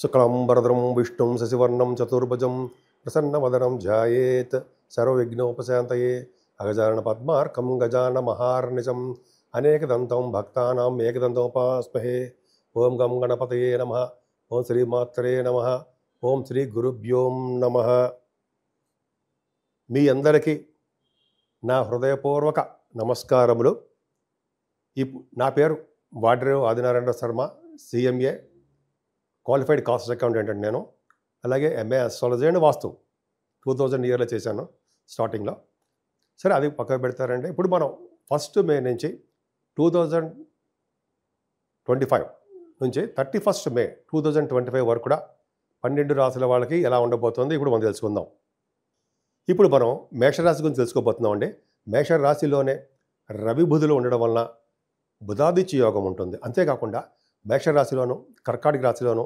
శుక్లాంబరధరం విష్ణుం శశివర్ణం చతుర్భుజం ప్రసన్నవదనం ధ్యాయేత్ సర్వవిఘ్నోపశాంతయే అగజానన పద్మార్కం గజాన మహార్నిశం అనేకదంతం భక్తానాం ఏకదంతోపాస్మహే. ఓం గం గణపతయే నమః. ఓం శ్రీమాత్రే నమః. ఓం శ్రీ గురుభ్యోం నమః. మీ అందరికీ నా హృదయపూర్వక నమస్కారములు. నా పేరు Vadrevu Adinarayana Sharma, CMA, qualified cost accountant అండి నేను. అలాగే ఎంఏ అస్ట్రాలజీ అండ్ వాస్తు 2000 ఇయర్లో చేశాను స్టార్టింగ్లో. సరే, అది పక్కకు పెడతారండి. ఇప్పుడు మనం 1 మే నుంచి 2025 నుంచి 31 మే 2025 వరకు కూడా 12 రాశుల వాళ్ళకి ఎలా ఉండబోతుంది ఇప్పుడు మనం తెలుసుకుందాం. ఇప్పుడు మనం మేషరాశి గురించి తెలుసుకోబోతున్నాం అండి. మేషరాశిలోనే రవి బుధులు ఉండడం వలన బుధాదిత్య యోగం ఉంటుంది. అంతేకాకుండా మేషరాశిలోను, కర్కాటక రాశిలోను,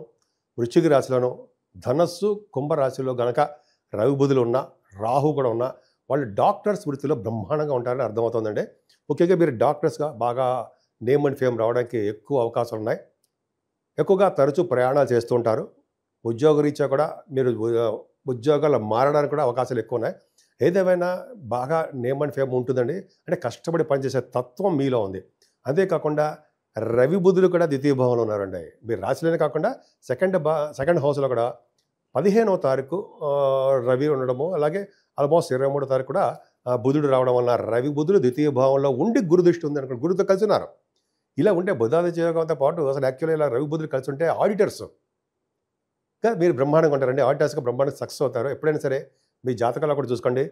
వృశ్చిక రాశిలోను, ధనస్సు, కుంభరాశిలో గనక రవి బుధులు ఉన్నా, రాహు కూడా ఉన్నా వాళ్ళు డాక్టర్స్ వృత్తిలో బ్రహ్మాండంగా ఉంటారని అర్థమవుతుందండి. ముఖ్యంగా మీరు డాక్టర్స్గా బాగా నేమ్ అండ్ ఫేమ్ రావడానికి ఎక్కువ అవకాశాలు ఉన్నాయి. ఎక్కువగా తరచూ ప్రయాణాలు చేస్తూ ఉంటారు. ఉద్యోగరీత్యా కూడా మీరు ఉద్యోగాలు మారడానికి కూడా అవకాశాలు ఎక్కువ ఉన్నాయి. ఏదేమైనా బాగా నేమ్ అండ్ ఫేమ్ ఉంటుందండి. అంటే కష్టపడి పనిచేసే తత్వం మీలో ఉంది. అంతేకాకుండా రవి బుధులు కూడా ద్వితీయ భావంలో ఉన్నారండి. మీరు రాశిలోనే కాకుండా సెకండ్ హౌస్లో కూడా 15వ తారీఖు రవి ఉండడము, అలాగే ఆల్మోస్ట్ 23వ తారీఖు కూడా బుధుడు రావడం వల్ల రవి బుధుడు ద్వితీయ భావంలో ఉండి గురు దృష్టి ఉంది అనుకోండి, గురుతో కలిసి ఉన్నారు. ఇలా ఉంటే బుధాదిత్య యోగంతో పాటు అసలు యాక్చువల్లీ ఇలా రవి బుధుడు కలిసి ఉంటే ఆడిటర్స్ మీరు బ్రహ్మాండంగా ఉంటారండి. ఆడిటర్స్గా బ్రహ్మాండంగా సక్సెస్ అవుతారు. ఎప్పుడైనా సరే మీ జాతకాలు కూడా చూసుకోండి,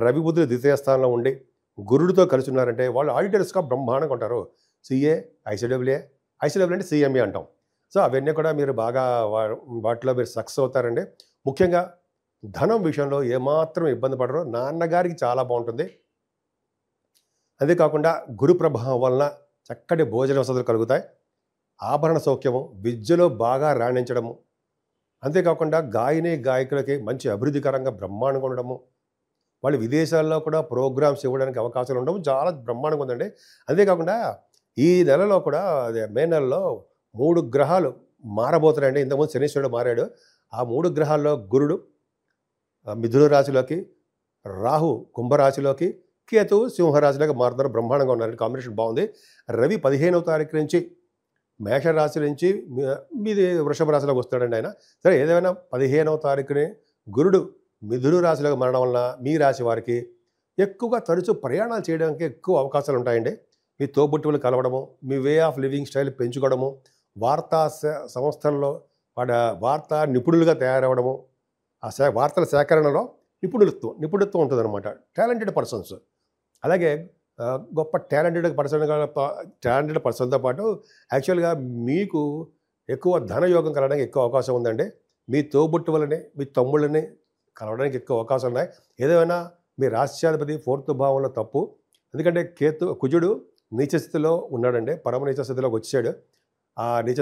రవి బుధుడు ద్వితీయ స్థానంలో ఉండి గురుడితో కలిసి ఉన్నారంటే వాళ్ళు ఆడిటర్స్గా బ్రహ్మాండంగా ఉంటారు. సిఏ, ఐసీడబ్ల్యూఏ అంటే సిఎంఏ అంటాం. సో అవన్నీ కూడా మీరు బాగా వాటిలో మీరు సక్సెస్ అవుతారండి. ముఖ్యంగా ధనం విషయంలో ఏమాత్రం ఇబ్బంది పడరు. నాన్నగారికి చాలా బాగుంటుంది. అంతేకాకుండా గురు ప్రభావం వలన చక్కటి భోజన వసతులు కలుగుతాయి. ఆభరణ సౌఖ్యము, విద్యలో బాగా రాణించడము, అంతేకాకుండా గాయకులకి మంచి అభివృద్ధికరంగా బ్రహ్మాండంగా ఉండడము, వాళ్ళు విదేశాల్లో కూడా ప్రోగ్రామ్స్ ఇవ్వడానికి అవకాశాలు ఉండడం చాలా బ్రహ్మాండంగా ఉందండి. అంతేకాకుండా ఈ నెలలో కూడా మే నెలలో 3 గ్రహాలు మారబోతున్నాయండి. ఇంతకుముందు శనీశ్వరుడు మారాడు. ఆ 3 గ్రహాల్లో గురుడు మిథున రాశిలోకి, రాహు కుంభరాశిలోకి, కేతువు సింహరాశిలోకి మారుతారు. బ్రహ్మాండంగా ఉన్నారండి. కాంబినేషన్ బాగుంది. రవి 15వ తారీఖు నుంచి మేషరాశి నుంచి మీది వృషభ రాశిలోకి వస్తాడండి ఆయన. సరే, ఏదైనా 15వ తారీఖుని గురుడు మిథున రాశిలోకి మారడం వలన మీ రాశి వారికి ఎక్కువగా తరచూ ప్రయాణాలు చేయడానికి ఎక్కువ అవకాశాలు ఉంటాయండి. మీ తోబుట్టువులు కలవడము, మీ వే ఆఫ్ లివింగ్ స్టైల్ పెంచుకోవడము, వార్తా సంస్థల్లో వార్తా నిపుణులుగా తయారవడము, ఆ వార్తల సేకరణలో నిపుణుత్వం ఉంటుందన్నమాట. టాలెంటెడ్ పర్సన్స్, అలాగే గొప్ప టాలెంటెడ్ పర్సన్తో పాటు యాక్చువల్గా మీకు ఎక్కువ ధనయోగం కలగడానికి ఎక్కువ అవకాశం ఉందండి. మీ తోబుట్టువులని, మీ తమ్ముళ్ళని కలవడానికి ఎక్కువ అవకాశాలు ఉన్నాయి. ఏదైనా మీ రాష్ట్రాధిపతి 4th భావంలో తప్పు. ఎందుకంటే కుజుడు నీచస్థితిలో ఉన్నాడండి. పరమ నీచస్థితిలోకి వచ్చాడు. ఆ నీచ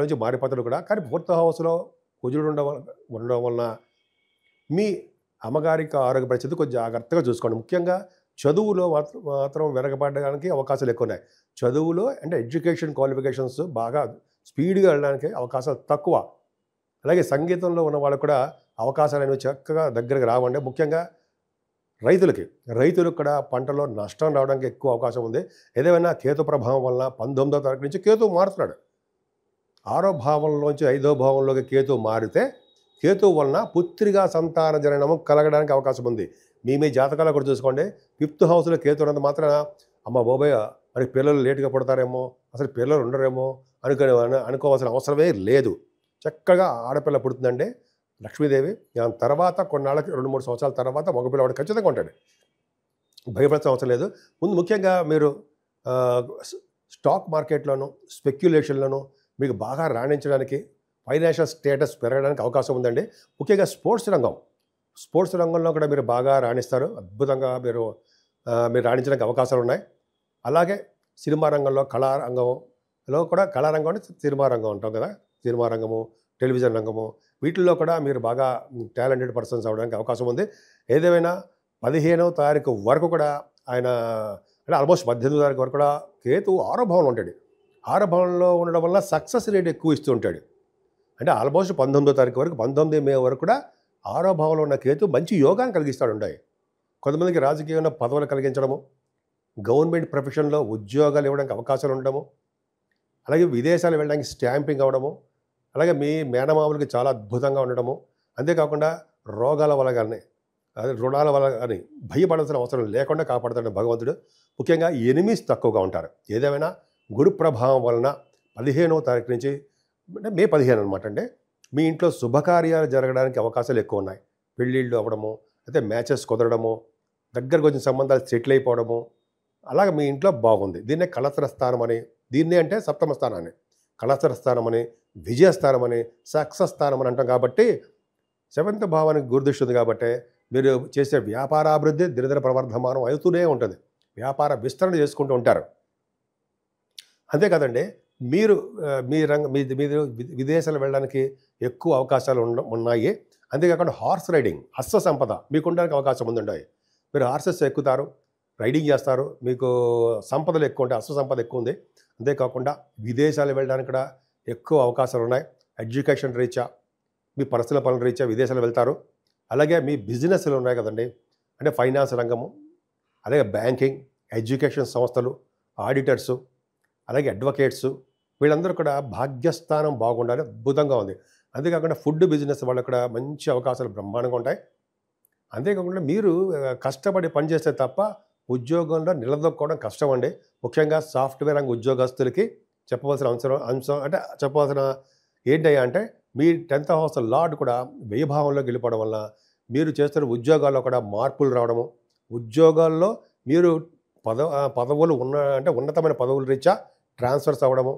నుంచి మారిపోతాడు కూడా. కానీ 4th హౌస్లో కుజుడు ఉండడం వలన మీ అమ్మగారికి ఆరోగ్య పరిస్థితి కొంచెం జాగ్రత్తగా చూసుకోండి. ముఖ్యంగా చదువులో మాత్రం వెనకబడడానికి అవకాశాలు ఎక్కువ ఉన్నాయి. చదువులో అంటే ఎడ్యుకేషన్ క్వాలిఫికేషన్స్ బాగా స్పీడ్గా వెళ్ళడానికి అవకాశాలు తక్కువ. అలాగే సంగీతంలో ఉన్న వాళ్ళకు కూడా అవకాశాలు అనేవి చక్కగా దగ్గరకు రావండి. ముఖ్యంగా రైతులకు కూడా పంటలో నష్టం రావడానికి ఎక్కువ అవకాశం ఉంది. ఏదేమైనా కేతు ప్రభావం వలన 19వ తారీఖు నుంచి కేతు మారుతున్నాడు. 6వ భావంలోంచి 5వ భావంలోకి కేతు మారితే కేతు వలన పుత్రిగా సంతాన జననము కలగడానికి అవకాశం ఉంది. మీ జాతకాలు కూడా చూసుకోండి. 5th హౌస్లో కేతు ఉన్నంత మాత్రాన అమ్మ బాబోయ్ మరి పిల్లలు లేటుగా పుడతారేమో, అసలు పిల్లలు ఉండరేమో అనుకోవాల్సిన అవసరమే లేదు. చక్కగా ఆడపిల్ల పుడుతుందండి. లక్ష్మీదేవి తర్వాత కొన్నాళ్ళకి 2-3 సంవత్సరాల తర్వాత మగపిల్లవాడు ఖచ్చితంగా ఉంటాడు. భయపడాల్సిన అవసరం లేదు. ముఖ్యంగా మీరు స్టాక్ మార్కెట్లోనూ స్పెక్యులేషన్లోనూ మీకు బాగా రాణించడానికి, ఫైనాన్షియల్ స్టేటస్ పెరగడానికి అవకాశం ఉందండి. ముఖ్యంగా స్పోర్ట్స్ రంగంలో కూడా మీరు బాగా రాణిస్తారు. అద్భుతంగా మీరు రాణించడానికి అవకాశాలు ఉన్నాయి. అలాగే సినిమా రంగంలో, కళారంగంలో కూడా, కళారంగం అంటే సినిమా రంగం అంటాం కదా, సినిమా రంగము, టెలివిజన్ రంగము, వీటిల్లో కూడా మీరు బాగా టాలెంటెడ్ పర్సన్స్ అవ్వడానికి అవకాశం ఉంది. ఏదేమైనా 15వ తారీఖు వరకు కూడా ఆయన అంటే ఆల్మోస్ట్ 18వ తారీఖు వరకు కూడా కేతు 6వ భావంలో ఉంటాడు. 6వ భావంలో ఉండడం వల్ల సక్సెస్ రేట్ ఎక్కువ ఇస్తూ ఉంటాడు. అంటే ఆల్మోస్ట్ 19వ తారీఖు వరకు 19 మే వరకు కూడా 6వ భావంలో ఉన్న కేతు మంచి యోగాన్ని కలిగిస్తాడు ఉంటాయి. కొంతమందికి రాజకీయంలో పదవులు కలిగించడము, గవర్నమెంట్ ప్రొఫెషన్లో ఉద్యోగాలు ఇవ్వడానికి అవకాశాలు ఉండడము, అలాగే విదేశాలు వెళ్ళడానికి స్టాంపింగ్ అవ్వడము, అలాగే మీ మేనమామలకి చాలా అద్భుతంగా ఉండడము, అంతేకాకుండా రోగాల వల్ల కానీ అదే రుణాల వల్ల కానీ భయపడాల్సిన అవసరం లేకుండా కాపాడుతాడు భగవంతుడు. ముఖ్యంగా ఎనిమీస్ తక్కువగా ఉంటారు. ఏదేమైనా గురు ప్రభావం వలన 15వ తారీఖు నుంచి అంటే మే 15 అనమాట అండి, మీ ఇంట్లో శుభకార్యాలు జరగడానికి అవకాశాలు ఎక్కువ ఉన్నాయి. పెళ్ళిళ్ళు అవ్వడము, అయితే మ్యాచెస్ కుదరడము, దగ్గరకు వచ్చిన సంబంధాలు సెటిల్ అయిపోవడము, అలాగే మీ ఇంట్లో బాగుంది. దీన్నే కళత్ర స్థానం అని, దీన్నే అంటే సప్తమ స్థానాన్ని కళత్ర స్థానం అని, విజయస్థానం అని, సక్సెస్ స్థానం అని అంటాం. కాబట్టి 7th భావానికి గురుదృష్టి ఉంది కాబట్టి మీరు చేసే వ్యాపారాభివృద్ధి దినదిన ప్రవర్ధమానం అవుతూనే ఉంటుంది. వ్యాపార విస్తరణ చేసుకుంటూ ఉంటారు. అంతేకాదండి, మీరు మీరు విదేశాలు వెళ్ళడానికి ఎక్కువ అవకాశాలు ఉన్నాయి. అంతేకాకుండా హార్స్ రైడింగ్, అశ్వ సంపద మీకు ఉండడానికి అవకాశం ఉందండి. మీరు హార్సెస్ ఎక్కుతారు, రైడింగ్ చేస్తారు, మీకు సంపదలు ఎక్కువ ఉంటాయి, అశ్వ సంపద ఎక్కువ ఉంది. అంతేకాకుండా విదేశాలు వెళ్ళడానికి కూడా ఎక్కువ అవకాశాలు ఉన్నాయి. ఎడ్యుకేషన్ రీత్యా, మీ పర్సనల్ పనుల రీత్యా విదేశాలు వెళ్తారు. అలాగే మీ బిజినెస్లు ఉన్నాయి కదండి, అంటే ఫైనాన్స్ రంగము, అలాగే బ్యాంకింగ్, ఎడ్యుకేషన్ సంస్థలు, ఆడిటర్సు, అలాగే అడ్వకేట్సు, వీళ్ళందరూ కూడా భాగ్యస్థానం బాగుండాలి, అద్భుతంగా ఉంది. అంతేకాకుండా ఫుడ్ బిజినెస్ వాళ్ళకు కూడా మంచి అవకాశాలు బ్రహ్మాండంగా ఉంటాయి. అంతేకాకుండా మీరు కష్టపడి పనిచేస్తే తప్ప ఉద్యోగంలో నిలదొక్కోవడం కష్టం అండి. ముఖ్యంగా సాఫ్ట్వేర్ రంగ ఉద్యోగస్తులకి చెప్పవలసిన అంశం అంటే చెప్పవలసిన ఏంటయ్యా అంటే, మీ 10th హౌస్ లార్డ్ కూడా వ్యయభావంలో వెళ్ళిపోవడం వల్ల మీరు చేస్తున్న ఉద్యోగాల్లో కూడా మార్పులు రావడము, ఉద్యోగాల్లో మీరు పదవులు అంటే ఉన్నతమైన పదవుల రీత్యా ట్రాన్స్ఫర్స్ అవ్వడము,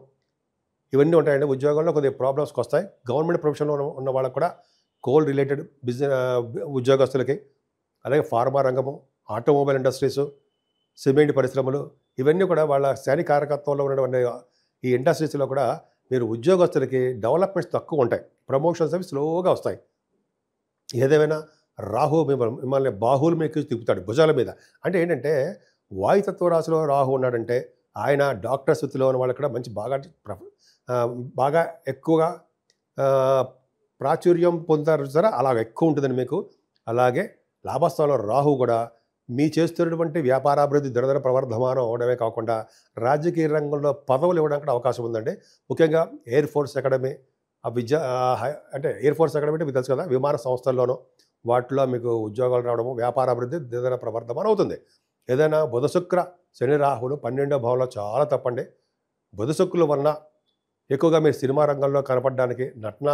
ఇవన్నీ ఉంటాయండి. ఉద్యోగంలో కొద్దిగా ప్రాబ్లమ్స్కి వస్తాయి. గవర్నమెంట్ ప్రొఫెషన్లో ఉన్న వాళ్ళకు కూడా కోల్ రిలేటెడ్ బిజినెస్ ఉద్యోగస్తులకి, అలాగే ఫార్మా రంగము, ఆటోమొబైల్ ఇండస్ట్రీసు, సిమెంట్ పరిశ్రమలు, ఇవన్నీ కూడా వాళ్ళ శ్రేణి కారకత్వంలో ఉన్నటువంటి ఈ ఇండస్ట్రీస్లో కూడా మీరు ఉద్యోగస్తులకి డెవలప్మెంట్స్ తక్కువ ఉంటాయి. ప్రమోషన్స్ అవి స్లోగా వస్తాయి. ఏదేమైనా రాహు మిమ్మల్ని బాహువుల మీద తిప్పుతాడు, భుజాల మీద. అంటే ఏంటంటే, వాయుతత్వ రాశిలో రాహు ఉన్నాడంటే ఆయన డాక్టర్ స్థితిలో ఉన్న వాళ్ళకి కూడా మంచి బాగా ఎక్కువగా ప్రాచుర్యం పొందుతారు సరే, అలాగ ఎక్కువ ఉంటుందని మీకు. అలాగే లాభస్థానంలో రాహు కూడా మీ చేస్తున్నటువంటి వ్యాపారాభివృద్ధి దినదిన ప్రవర్ధమానం అవడమే కాకుండా రాజకీయ రంగంలో పదవులు ఇవ్వడానికి అవకాశం ఉందండి. ముఖ్యంగా ఎయిర్ ఫోర్స్ అకాడమీ, అంటే ఎయిర్ ఫోర్స్ అకాడమీ అంటే మీకు తెలుసు కదా, విమాన సంస్థల్లోనూ వాటిలో మీకు ఉద్యోగాలు రావడము, వ్యాపారాభివృద్ధి దినదిన ప్రవర్ధమానం అవుతుంది. ఏదైనా బుధ శుక్ర శని రాహులు 12వ భావంలో చాలా తప్పండి. బుధ శుక్రుల వలన ఎక్కువగా మీరు సినిమా రంగంలో కనపడడానికి, నటన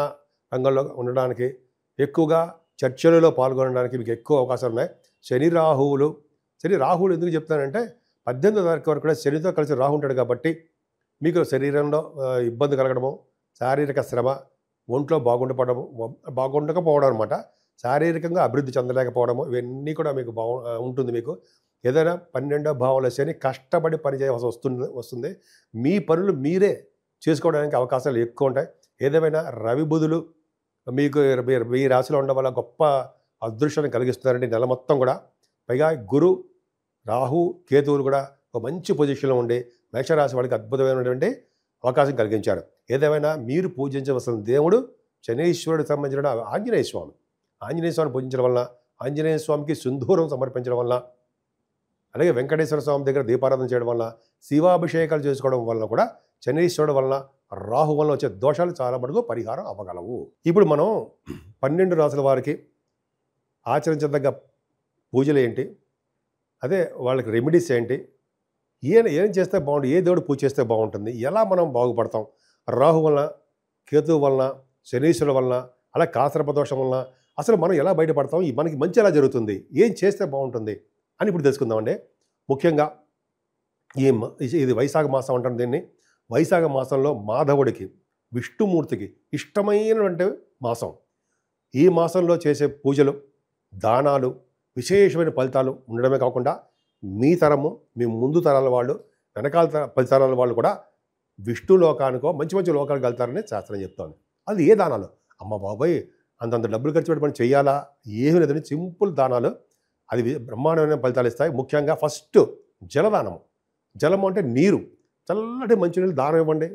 రంగంలో ఉండడానికి, ఎక్కువగా చర్చలలో పాల్గొనడానికి మీకు ఎక్కువ అవకాశాలు ఉన్నాయి. శని రాహువులు ఎందుకు చెప్తానంటే, 18వ తారీఖు వరకు కూడా శనితో కలిసి రాహు ఉంటాడు కాబట్టి మీకు శరీరంలో ఇబ్బంది కలగడము, శారీరక శ్రమ, ఒంట్లో బాగుండకపోవడం అనమాట, శారీరకంగా అభివృద్ధి చెందలేకపోవడము, ఇవన్నీ కూడా మీకు ఉంటుంది. మీకు ఏదైనా 12వ భావంలో శని కష్టపడి పని చేయవలసి వస్తుంది. మీ పనులు మీరే చేసుకోవడానికి అవకాశాలు ఎక్కువ ఉంటాయి. ఏదేమైనా రవి బుధులు మీకు మీ రాశిలో ఉండడం వల్ల గొప్ప అదృష్టాన్ని కలిగిస్తున్నారండి నెల మొత్తం కూడా. పైగా గురు, రాహు, కేతువులు కూడా ఒక మంచి పొజిషన్లో ఉండి మేషరాశి వాళ్ళకి అద్భుతమైనటువంటి అవకాశం కలిగించారు. ఏదేమైనా మీరు పూజించవలసిన దేవుడు శనీశ్వరుడికి సంబంధించిన ఆంజనేయ స్వామి. ఆంజనేయ స్వామిని పూజించడం వల్ల, ఆంజనేయ స్వామికి సింధూరం సమర్పించడం వల్ల, అలాగే వెంకటేశ్వర స్వామి దగ్గర దీపారాధన చేయడం వల్ల, శివాభిషేకాలు చేసుకోవడం వల్ల కూడా శనీశ్వరుడు వలన, రాహు వలన వచ్చే దోషాలు చాలా మటుకు పరిహారం అవ్వగలవు. ఇప్పుడు మనం 12 రాసుల వారికి ఆచరించదగ్గ పూజలు ఏంటి, అదే వాళ్ళకి రెమెడీస్ ఏంటి, ఏం చేస్తే బాగుంటుంది, ఏ దేవుడు పూజ చేస్తే బాగుంటుంది, ఎలా మనం బాగుపడతాం, రాహు వలన, కేతువు వలన, శనీశ్వరుడు వలన, అలా కాసర్పదోషం వలన అసలు మనం ఎలా బయటపడతాం, మనకి మంచి ఎలా జరుగుతుంది, ఏం చేస్తే బాగుంటుంది అని ఇప్పుడు తెలుసుకుందామండి. ముఖ్యంగా ఇది వైశాఖ మాసం అంటారు దీన్ని. వైశాఖ మాసంలో మాధవుడికి, విష్ణుమూర్తికి ఇష్టమైనటువంటి మాసం. ఈ మాసంలో చేసే పూజలు, దానాలు విశేషమైన ఫలితాలు ఉండడమే కాకుండా మీ తరము, మీ ముందు తరాల వాళ్ళు, వెనకాల 10 తరాల వాళ్ళు కూడా విష్ణు లోకానికో మంచి మంచి లోకాలకు వెళ్తారని శాస్త్రం చెప్తోంది. అది ఏ దానాలు, అమ్మ బాబాయ్ అంతంత డబ్బులు ఖర్చు పెట్టి మనం చేయాలా, ఏమీ లేదని సింపుల్ దానాలు, అది బ్రహ్మాండమైన ఫలితాలు ఇస్తాయి. ముఖ్యంగా ఫస్ట్ జలదానము. జలము అంటే నీరు, చల్లటి మంచినీళ్ళు దానం ఇవ్వండి,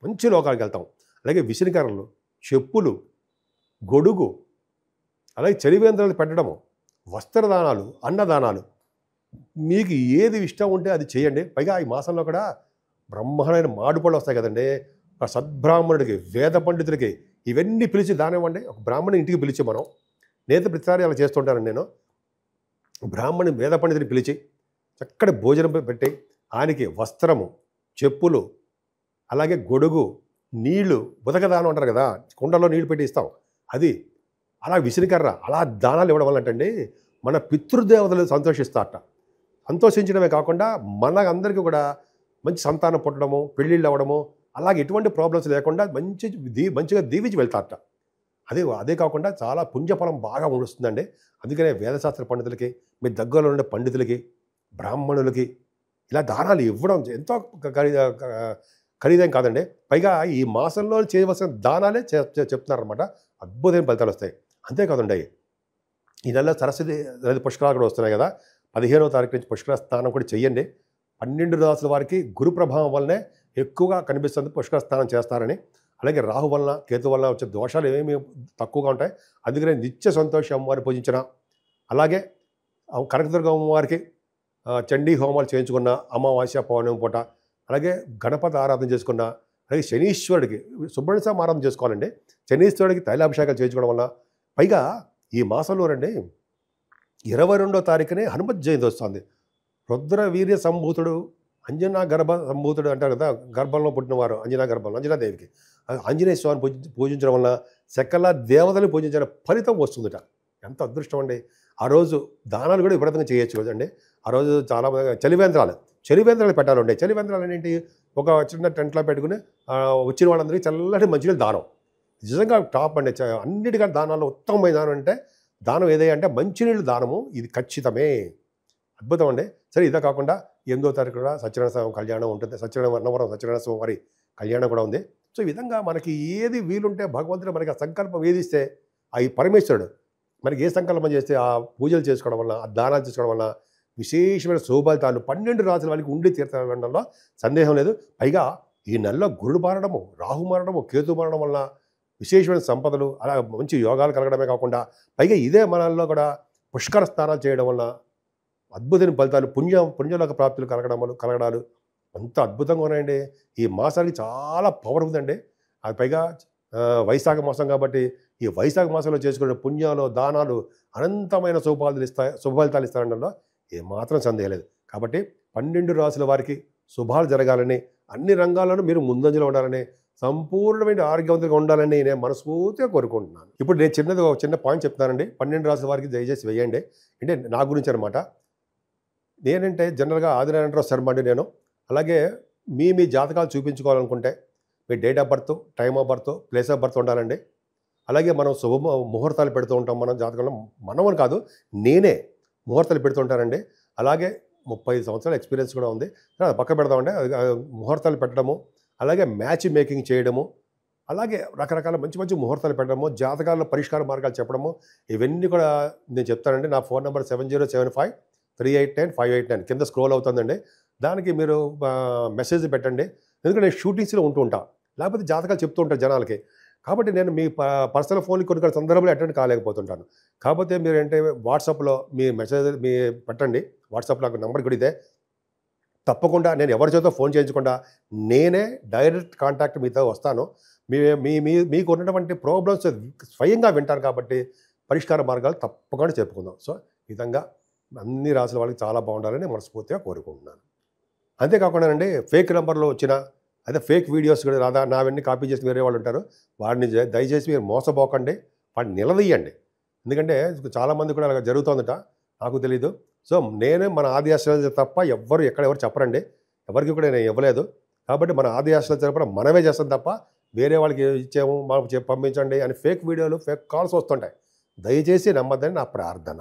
మంచి లోకాలకు వెళ్తాం. అలాగే విసిరికర్రలు, చెప్పులు, గొడుగు, అలాగే చలివేంద్రాలు పెట్టడము, వస్త్రదానాలు, అన్నదానాలు, మీకు ఏది ఇష్టం ఉంటే అది చేయండి. పైగా ఈ మాసంలో కూడా బ్రహ్మాండమైన మాడుపళ్ళు వస్తాయి కదండి. ఒక సద్బ్రాహ్మణుడికి, వేద పండితుడికి ఇవన్నీ పిలిచి దానం ఇవ్వండి. ఒక బ్రాహ్మణుని ఇంటికి పిలిచి మనం నేత ప్రతిసారి అలా చేస్తుంటానండి నేను. బ్రాహ్మణి వేద పండితుని పిలిచి చక్కటి భోజనం పెట్టి ఆయనకి వస్త్రము, చెప్పులు, అలాగే గొడుగు, నీళ్లు, ఉదకదానం అంటారు కదా, కుండలో నీళ్లు పెట్టి ఇస్తాం అది, అలా విసిరికర్ర, అలా దానాలు ఇవ్వడం వల్ల అంటండి మన పితృదేవతలు సంతోషిస్తారట. సంతోషించడమే కాకుండా మన అందరికీ కూడా మంచి సంతానం పుట్టడము, పెళ్ళిళ్ళు అవ్వడము, అలాగే ఎటువంటి ప్రాబ్లమ్స్ లేకుండా మంచిగా దీవించి వెళ్తారట. అదే కాకుండా చాలా పుణ్యఫలం బాగా వస్తుందండి. అందుకనే వేదశాస్త్ర పండితులకి, మీ దగ్గరలో ఉండే పండితులకి, బ్రాహ్మణులకి ఇలా దానాలు ఇవ్వడం ఎంతో ఖరీదేం కాదండి. పైగా ఈ మాసంలో చేయవలసిన దానాలే చెప్తున్నారనమాట. అద్భుతమైన ఫలితాలు వస్తాయి. అంతేకాదండి, ఈ నెలలో సరస్వతి నది పుష్కరాలు కూడా వస్తున్నాయి కదా. 15వ తారీఖు నుంచి పుష్కర స్నానం కూడా చెయ్యండి. 12 రాసుల వారికి గురు ప్రభావం వల్లనే ఎక్కువగా కనిపిస్తుంది పుష్కర స్నానం చేస్తారని. అలాగే రాహు వలన, కేతు వలన వచ్చే దోషాలు ఏమేమి తక్కువగా ఉంటాయి. అందుకనే నిత్య సంతోషం అమ్మవారిని పూజించిన, అలాగే కనకదుర్గ అమ్మవారికి చండీ హోమాలు చేయించుకున్న, అమావాస్య పౌర్ణమి పూట, అలాగే గణపతి ఆరాధన చేసుకున్న, అలాగే శనీశ్వరుడికి సుబ్రహ్మణ్య స్వామి ఆరాధన చేసుకోవాలండి. శనీశ్వరుడికి తైలాభిషేకాలు చేయించుకోవడం వల్ల, పైగా ఈ మాసంలో రండి 22వ తారీఖునే హనుమత్ జయంతి వస్తుంది. రుద్ర వీర్య సంభూతుడు, అంజనా గర్భ సంభూతుడు అంటారు కదా, గర్భంలో పుట్టినవారు అంజనా గర్భంలో అంజనాదేవికి ఆంజనేయ స్వామిని పూజించడం వల్ల సకల దేవతలు పూజించిన ఫలితం వస్తుందట. ఎంత అదృష్టం అండి. ఆ రోజు దానాలు కూడా విపరీతంగా చేయొచ్చు కదండి. ఆ రోజు చాలా చలివేంద్రాలు పెట్టాలండి. చలివేంద్రాలు ఏంటి, ఒక చిన్న టెంట్లో పెట్టుకుని వచ్చిన వాళ్ళందరికీ చల్లటి మంచినీళ్ళు దానం. నిజంగా టాప్ అండి. అన్నిటికంటే దానాల్లో ఉత్తమమైన దానం అంటే దానం ఏదంటే మంచినీళ్ళు దానము. ఇది ఖచ్చితమే, అద్భుతం అండి. సరే, ఇదే కాకుండా 8వ తారీఖు కూడా సత్యనారాయణ స్వామి కళ్యాణం ఉంటుంది. అన్నవరం సత్యనారాయణ స్వామి వారి కళ్యాణం కూడా ఉంది. సో ఈ విధంగా మనకి ఏది వీలుంటే భగవంతుడు మనకి ఆ సంకల్పం వేధిస్తే ఈ పరమేశ్వరుడు మనకి ఏ సంకల్పం చేస్తే ఆ పూజలు చేసుకోవడం వల్ల, ఆ దానాలు చేసుకోవడం వల్ల విశేషమైన శుభఫలితాలు 12 రాసుల వాళ్ళకి ఉండి తీర్థంలో సందేహం లేదు. పైగా ఈ నెలలో గురుడు మారడము, రాహు మారడము, కేతు మారడం వల్ల విశేషమైన సంపదలు, అలా మంచి యోగాలు కలగడమే కాకుండా పైగా ఇదే మనల్లో కూడా పుష్కర స్నానాలు చేయడం వల్ల అద్భుతమైన ఫలితాలు, పుణ్యలోక ప్రాప్తులు కలగడాలు అంత అద్భుతంగా ఉన్నాయండి. ఈ మాసానికి చాలా పవర్ ఉందండి. అది పైగా వైశాఖ మాసం కాబట్టి ఈ వైశాఖ మాసంలో చేసుకునే పుణ్యాలు, దానాలు అనంతమైన శుభఫలితాలు ఇస్తారనడంలో ఏమాత్రం సందేహం లేదు. కాబట్టి 12 రాసుల వారికి శుభాలు జరగాలని, అన్ని రంగాల్లోనూ మీరు ముందంజలో ఉండాలని, సంపూర్ణమైన ఆరోగ్యవంతంగా ఉండాలని నేను మనస్ఫూర్తిగా కోరుకుంటున్నాను. ఇప్పుడు నేను ఒక చిన్న పాయింట్ చెప్తానండి. 12 రాసుల వారికి దయచేసి వేయండి. అంటే నా గురించి అనమాట. నేనంటే జనరల్గా ఆదినారాయణరావు శర్మ అండి నేను. అలాగే మీ జాతకాలు చూపించుకోవాలనుకుంటే మీ date of birth, time of birth, place of birth ఉండాలండి. అలాగే మనం ముహూర్తాలు పెడుతూ ఉంటాం. మనం జాతకంలో మనమని కాదు, నేనే ముహూర్తాలు పెడుతుంటానండి. అలాగే 35 సంవత్సరాల ఎక్స్పీరియన్స్ కూడా ఉంది. పక్క పెడదామంటే ముహూర్తాలు పెట్టడము, అలాగే మ్యాచ్ మేకింగ్ చేయడము, అలాగే రకరకాల మంచి మంచి ముహూర్తాలు పెట్టడము, జాతకాల్లో పరిష్కార మార్గాలు చెప్పడము, ఇవన్నీ కూడా నేను చెప్తానండి. నా ఫోన్ నెంబర్ 7075389589 కింద స్క్రోల్ అవుతుందండి. దానికి మీరు మెసేజ్ పెట్టండి. ఎందుకంటే నేను షూటింగ్స్లో ఉంటూ ఉంటాను, లేకపోతే జాతకాలు చెప్తూ ఉంటాను జనాలకి. కాబట్టి నేను మీ పర్సనల్ ఫోన్కి కొన్ని సందర్భంలో అటెండ్ కాలేకపోతుంటాను. కాకపోతే మీరు అంటే వాట్సాప్లో మీ మెసేజ్ పెట్టండి. వాట్సాప్లో నాకు నెంబర్ కూడా ఇదే. తప్పకుండా నేను ఎవరి చేతో ఫోన్ చేయించకుండా నేనే డైరెక్ట్ కాంటాక్ట్ మీతో వస్తాను. మీకు ఉన్నటువంటి ప్రాబ్లమ్స్ స్వయంగా వింటాను. కాబట్టి పరిష్కార మార్గాలు తప్పకుండా చెప్పుకుందాం. సో ఈ విధంగా అన్ని రాసుల వాళ్ళకి చాలా బాగుండాలని మనస్ఫూర్తిగా కోరుకుంటున్నాను. అంతేకాకుండా ఫేక్ నెంబర్లో వచ్చిన అదే ఫేక్ వీడియోస్ కూడా రాదా నావన్నీ కాపీ చేసి వేరే వాళ్ళు ఉంటారు. వాడిని దయచేసి మీరు మోసపోకండి, వాడిని నిలదీయండి. ఎందుకంటే చాలామంది కూడా అలా జరుగుతుందట, నాకు తెలీదు. సో నేనే మన ఆది ఆశ్రయాలు తప్ప ఎవరు చెప్పరండి. ఎవరికి కూడా నేను ఇవ్వలేదు. కాబట్టి మన ఆది ఆశ్రయాల తరపున మనమే చేస్తాం తప్ప వేరే వాళ్ళకి ఇచ్చాము, మాకు పంపించండి అని ఫేక్ వీడియోలు, ఫేక్ కాల్స్ వస్తుంటాయి. దయచేసి నమ్మద్దని నా ప్రార్థన.